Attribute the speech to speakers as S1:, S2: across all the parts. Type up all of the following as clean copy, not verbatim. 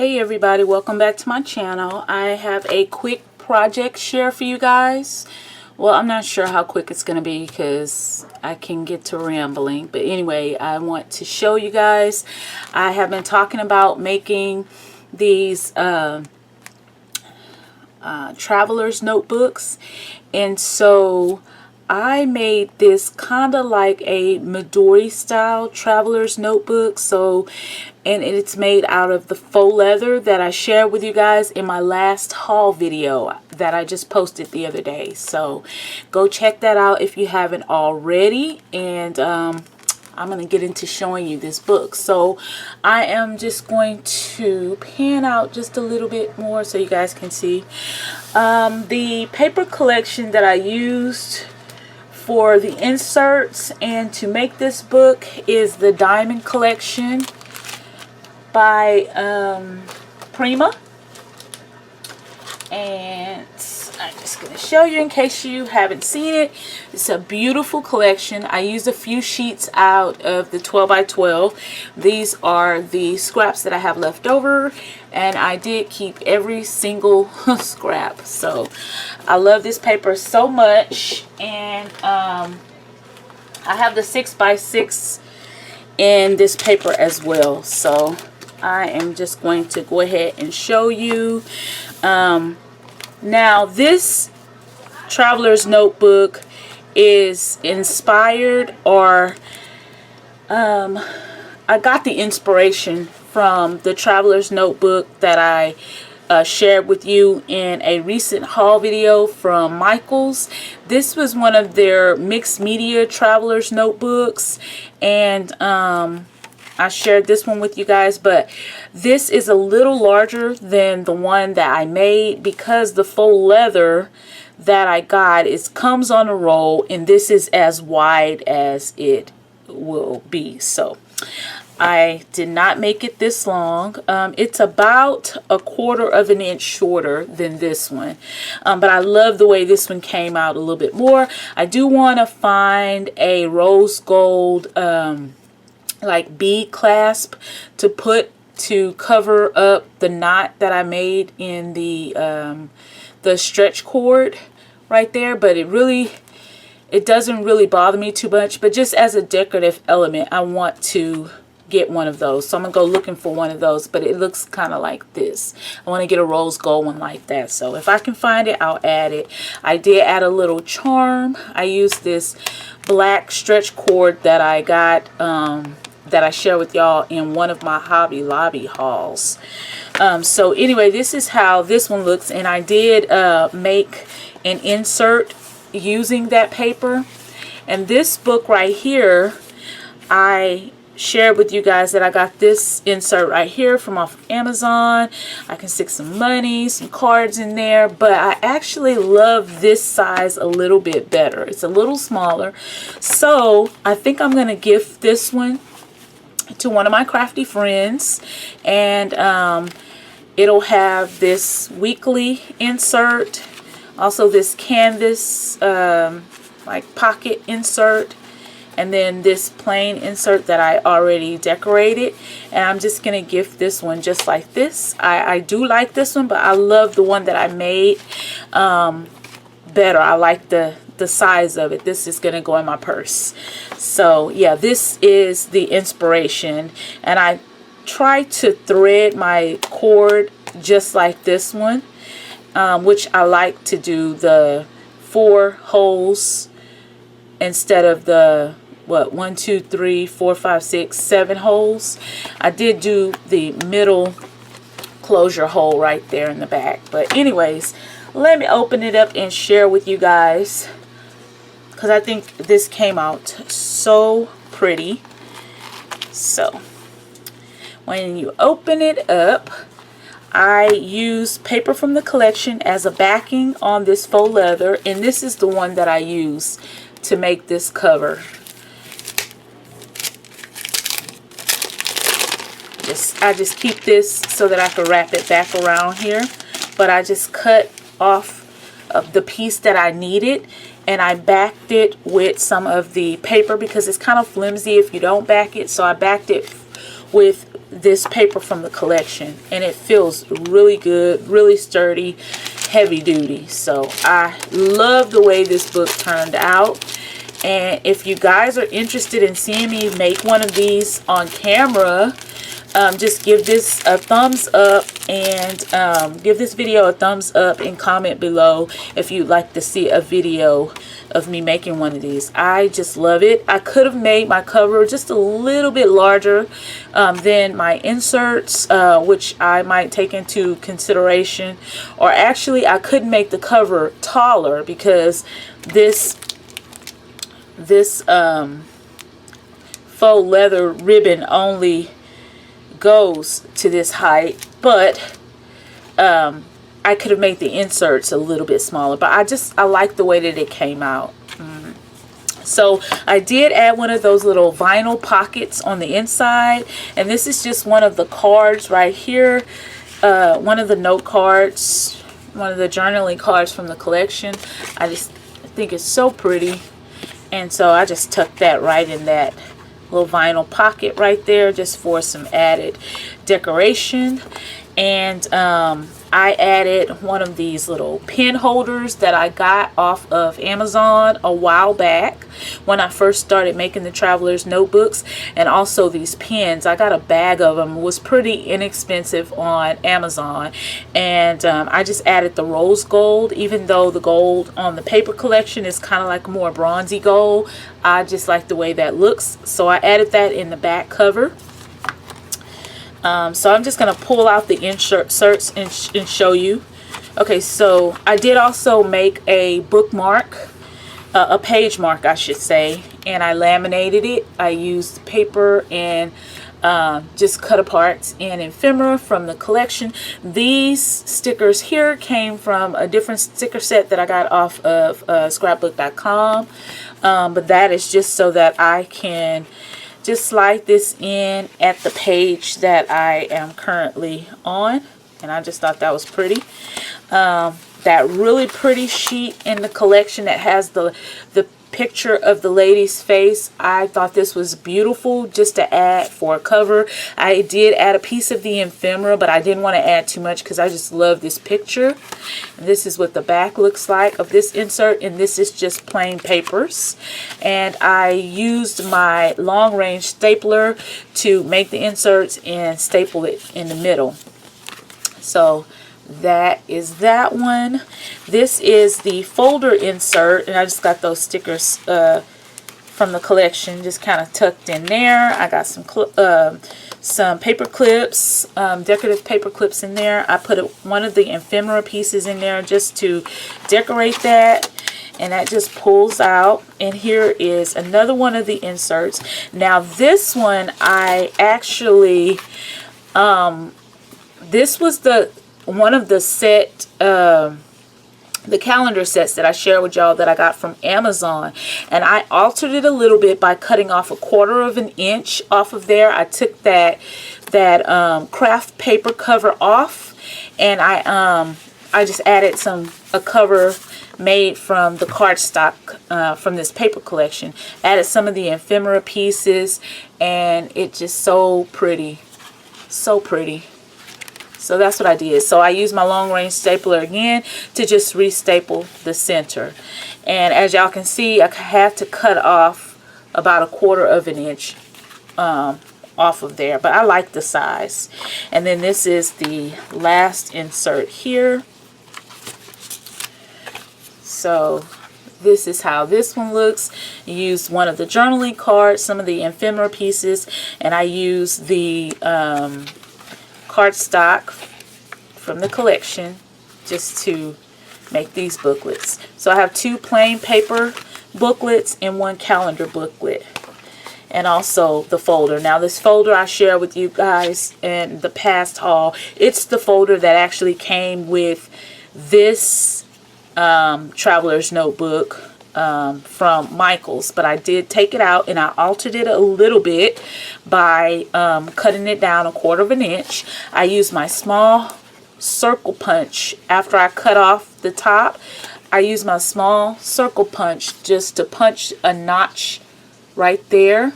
S1: Hey everybody, welcome back to my channel. I have a quick project share for you guys. Well, I'm not sure how quick it's going to be because I can get to rambling. But anyway, I want to show you guys. I have been talking about making these traveler's notebooks. And so I made this kind of like a Midori style traveler's notebook. And it's made out of the faux leather that I shared with you guys in my last haul video that I just posted the other day. So go check that out if you haven't already. And I'm going to get into showing you this book. So I am just going to pan out just a little bit more so you guys can see. The paper collection that I used for the inserts and to make this book is the Diamond Collection by Prima, and I'm just going to show you in case you haven't seen it. It's a beautiful collection. I used a few sheets out of the 12 by 12. These are the scraps that I have left over, and I did keep every single scrap. So I love this paper so much, and I have the 6 by 6 in this paper as well. So I am just going to go ahead and show you. Now this traveler's notebook is inspired, or I got the inspiration from the traveler's notebook that I shared with you in a recent haul video from Michaels. This was one of their mixed media traveler's notebooks, and I shared this one with you guys, but this is a little larger than the one that I made because the faux leather that I got comes on a roll, and this is as wide as it will be. So I did not make it this long. It's about 1/4 of an inch shorter than this one, but I love the way this one came out a little bit more. I do want to find a rose gold like bead clasp to put to cover up the knot that I made in the stretch cord right there, but it doesn't really bother me too much. But just as a decorative element, I want to get one of those, so I'm gonna go looking for one of those, but it looks kind of like this. I want to get a rose gold one like that, so if I can find it, I'll add it. I did add a little charm. I used this black stretch cord that I got that I share with y'all in one of my Hobby Lobby hauls. So anyway, this is how this one looks, and I did make an insert using that paper. And this book right here, I shared with you guys that I got this insert right here from off of Amazon. I can stick some money, some cards in there, but I actually love this size a little bit better. It's a little smaller, so I think I'm gonna gift this one to one of my crafty friends, and it'll have this weekly insert, also this canvas like pocket insert, and then this plain insert that I already decorated. And I'm just gonna gift this one just like this. I do like this one, but I love the one that I made better. I like the size of it. This is gonna go in my purse. So yeah, this is the inspiration, and I try to thread my cord just like this one, which I like to do the 4 holes instead of the 1, 2, 3, 4, 5, 6, 7 holes. I did do the middle closure hole right there in the back, but anyways, let me open it up and share with you guys, because I think this came out so pretty. So when you open it up, I use paper from the collection as a backing on this faux leather, and this is the one that I use to make this cover. I just keep this so that I can wrap it back around here, but I just cut off of the piece that I needed, and I backed it with some of the paper because it's kind of flimsy if you don't back it. So I backed it with this paper from the collection, and it feels really good, really sturdy, heavy duty. So I love the way this book turned out. And if you guys are interested in seeing me make one of these on camera, just give this a thumbs up, and give this video a thumbs up, and comment below if you'd like to see a video of me making one of these. I just love it. I could have made my cover just a little bit larger than my inserts, which I might take into consideration. Or actually, I could make the cover taller, because this faux leather ribbon only goes to this height, but I could have made the inserts a little bit smaller, but I like the way that it came out. So I did add one of those little vinyl pockets on the inside, and this is just one of the cards right here, one of the note cards, one of the journaling cards from the collection. I just think it's so pretty, and so I just tucked that right in that little vinyl pocket right there, just for some added decoration. And I added one of these little pen holders that I got off of Amazon a while back when I first started making the Traveler's Notebooks. And also these pens, I got a bag of them. It was pretty inexpensive on Amazon, and I just added the rose gold. Even though the gold on the paper collection is kind of like more bronzy gold, I just like the way that looks, so I added that in the back cover. So I'm just going to pull out the inserts and show you. Okay, so I did also make a bookmark, a page mark I should say, and I laminated it. I used paper and just cut apart and ephemera from the collection. These stickers here came from a different sticker set that I got off of scrapbook.com, but that is just so that I can just slide this in at the page that I am currently on, and I just thought that was pretty. That really pretty sheet in the collection that has the picture of the lady's face, I thought this was beautiful just to add for a cover. I did add a piece of the ephemera, but I didn't want to add too much because I just love this picture. And this is what the back looks like of this insert, and this is just plain papers. And I used my long range stapler to make the inserts and staple it in the middle. So that is that one. This is the folder insert, and I just got those stickers from the collection just kind of tucked in there. I got some paper clips, decorative paper clips in there. I put one of the ephemera pieces in there just to decorate that, and that just pulls out. And here is another one of the inserts. Now this one, I actually this was one of the set, the calendar sets that I shared with y'all that I got from Amazon, and I altered it a little bit by cutting off 1/4 of an inch off of there. I took that craft paper cover off, and I just added a cover made from the cardstock from this paper collection. Added some of the ephemera pieces, and it's just so pretty, so pretty. So that's what I did. So I used my long range stapler again to just restaple the center. And as y'all can see, I had to cut off about 1/4 of an inch off of there. But I like the size. And then this is the last insert here. So this is how this one looks. I used one of the journaling cards, some of the ephemera pieces, and I used the cardstock from the collection just to make these booklets. So I have 2 plain paper booklets and 1 calendar booklet, and also the folder. Now this folder I share with you guys in the past haul. It's the folder that actually came with this Traveler's Notebook from Michaels, but I did take it out and I altered it a little bit by cutting it down 1/4 of an inch. I used my small circle punch after I cut off the top. I used my small circle punch just to punch a notch right there,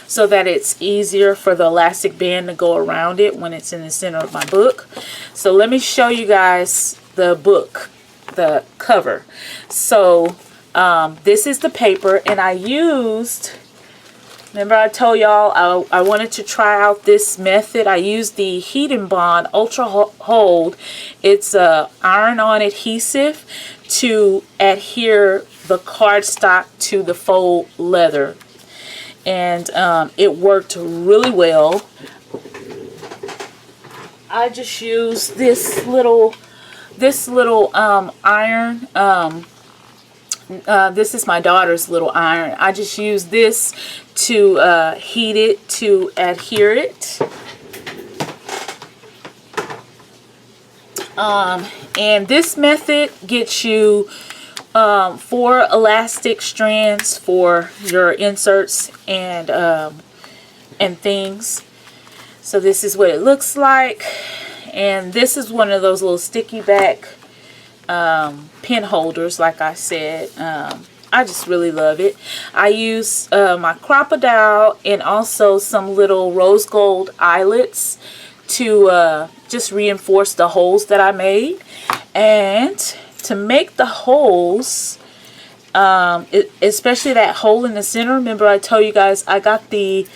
S1: so that it's easier for the elastic band to go around it when it's in the center of my book. So let me show you guys the book, the cover. So this is the paper, and I used, remember I told y'all I wanted to try out this method. I used the Heat and Bond Ultra Hold. It's a iron-on adhesive to adhere the cardstock to the faux leather, and it worked really well. I just used this little iron. This is my daughter's little iron. I just used this to heat it, to adhere it. And this method gets you 4 elastic strands for your inserts and things. So this is what it looks like, and this is one of those little sticky back pen holders. Like I said, I just really love it. I use my crocodile and also some little rose gold eyelets to just reinforce the holes that I made. And to make the holes, especially that hole in the center, remember I told you guys I got the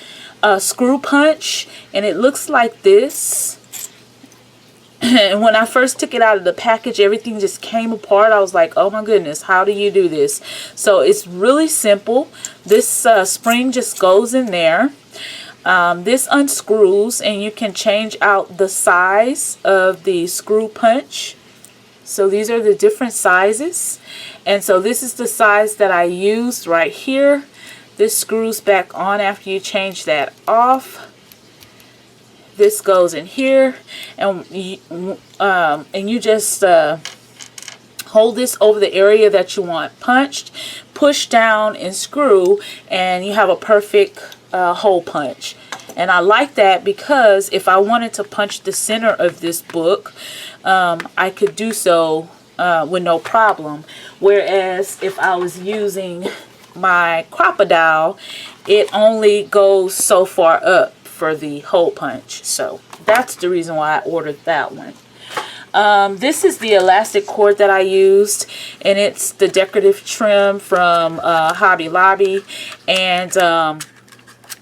S1: screw punch, and it looks like this. And when I first took it out of the package, everything just came apart. I was like, oh my goodness, how do you do this? So it's really simple. This spring just goes in there. This unscrews, and you can change out the size of the screw punch. So these are the different sizes, and so this is the size that I used right here. This screws back on after you change that off. This goes in here, and you just hold this over the area that you want punched, push down and screw, and you have a perfect hole punch. And I like that because if I wanted to punch the center of this book, I could do so with no problem. Whereas if I was using my crocodile, it only goes so far up for the hole punch. So that's the reason why I ordered that one. This is the elastic cord that I used, and it's the decorative trim from Hobby Lobby. And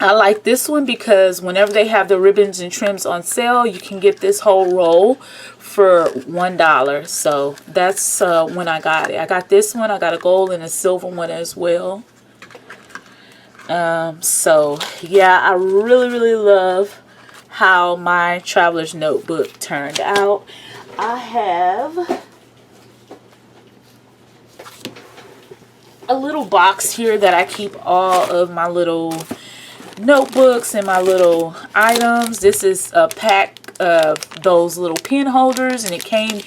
S1: I like this one because whenever they have the ribbons and trims on sale, you can get this whole roll for $1. So that's when I got it. I got this one. I got a gold and a silver one as well. So yeah, I really love how my traveler's notebook turned out. I have a little box here that I keep all of my little notebooks and my little items. This is a pack of those little pen holders, and it came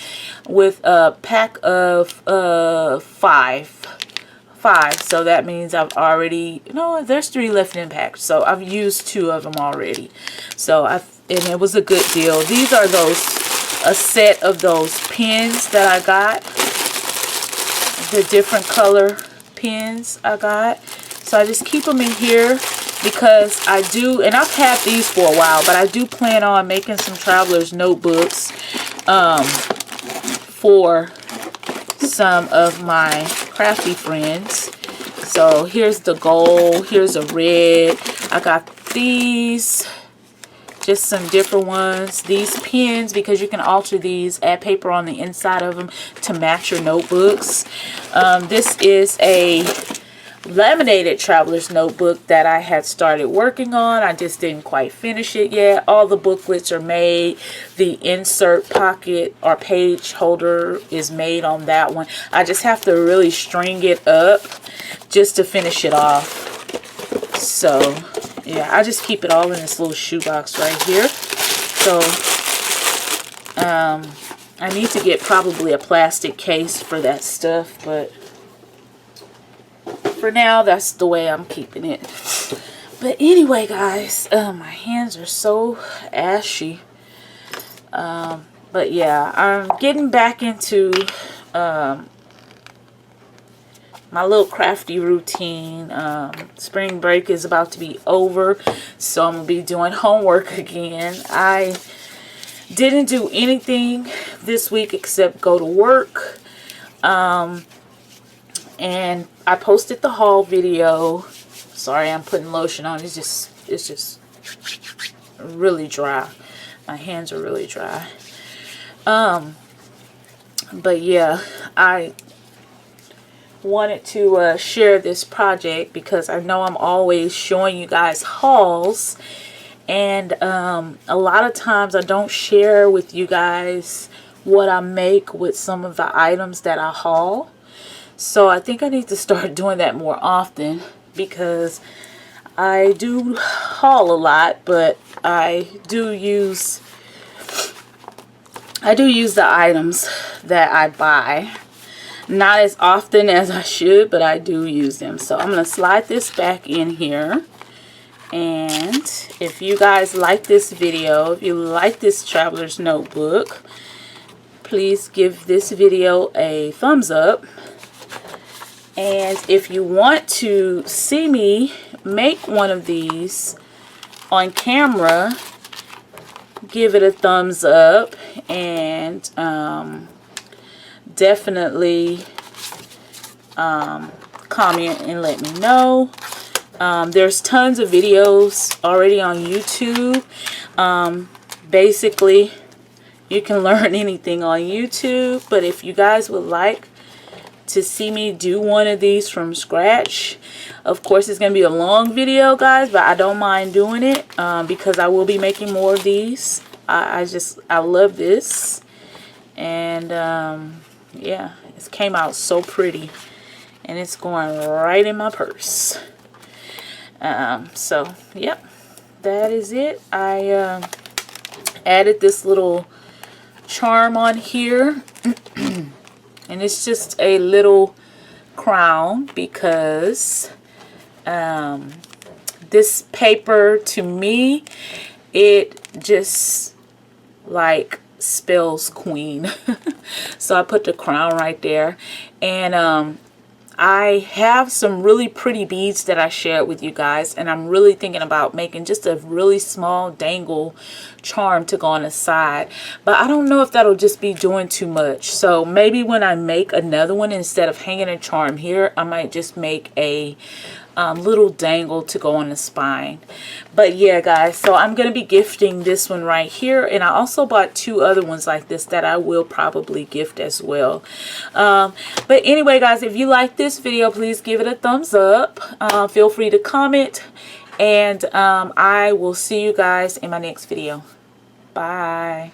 S1: with a pack of 5. So that means I've already, no, there's 3 left in pack, so I've used 2 of them already. So and it was a good deal. These are a set of those pens that I got, the different color pens I got. So I just keep them in here because I do, and I've had these for a while, but I do plan on making some traveler's notebooks for some of my crafty friends. So here's the gold, here's a red. I got these, just some different ones. These pens, because you can alter these, add paper on the inside of them to match your notebooks. This is a laminated traveler's notebook that I had started working on. I just didn't quite finish it yet. All the booklets are made. The insert pocket or page holder is made on that one. I just have to really string it up just to finish it off. So yeah, I just keep it all in this little shoebox right here. So I need to get probably a plastic case for that stuff, but for now, that's the way I'm keeping it. But anyway, guys, my hands are so ashy. But yeah, I'm getting back into my my little crafty routine. Spring break is about to be over, so I'm gonna be doing homework again. I didn't do anything this week except go to work. And I posted the haul video. Sorry, I'm putting lotion on. It's just really dry. My hands are really dry. But yeah, I wanted to share this project because I know I'm always showing you guys hauls, and a lot of times I don't share with you guys what I make with some of the items that I haul. So I think I need to start doing that more often, because I do haul a lot, but I do use the items that I buy. Not as often as I should, but I do use them. So I'm going to slide this back in here. And if you guys like this video, if you like this traveler's notebook, please give this video a thumbs up. And if you want to see me make one of these on camera, give it a thumbs up, and definitely comment and let me know. There's tons of videos already on YouTube. Basically, you can learn anything on YouTube, but if you guys would like to see me do one of these from scratch, of course it's going to be a long video, guys, but I don't mind doing it, because I will be making more of these. I love this, and yeah, it came out so pretty, and it's going right in my purse. So yep, that is it. I added this little charm on here. And it's just a little crown, because this paper, to me, it just like spells queen. So I put the crown right there. And I have some really pretty beads that I shared with you guys, and I'm really thinking about making just a really small dangle charm to go on the side, but I don't know if that'll just be doing too much. So maybe when I make another one, instead of hanging a charm here, I might just make a little dangle to go on the spine. But yeah, guys, so I'm going to be gifting this one right here, and I also bought two other ones like this that I will probably gift as well. But anyway, guys, if you like this video, please give it a thumbs up. Feel free to comment, and I will see you guys in my next video. Bye.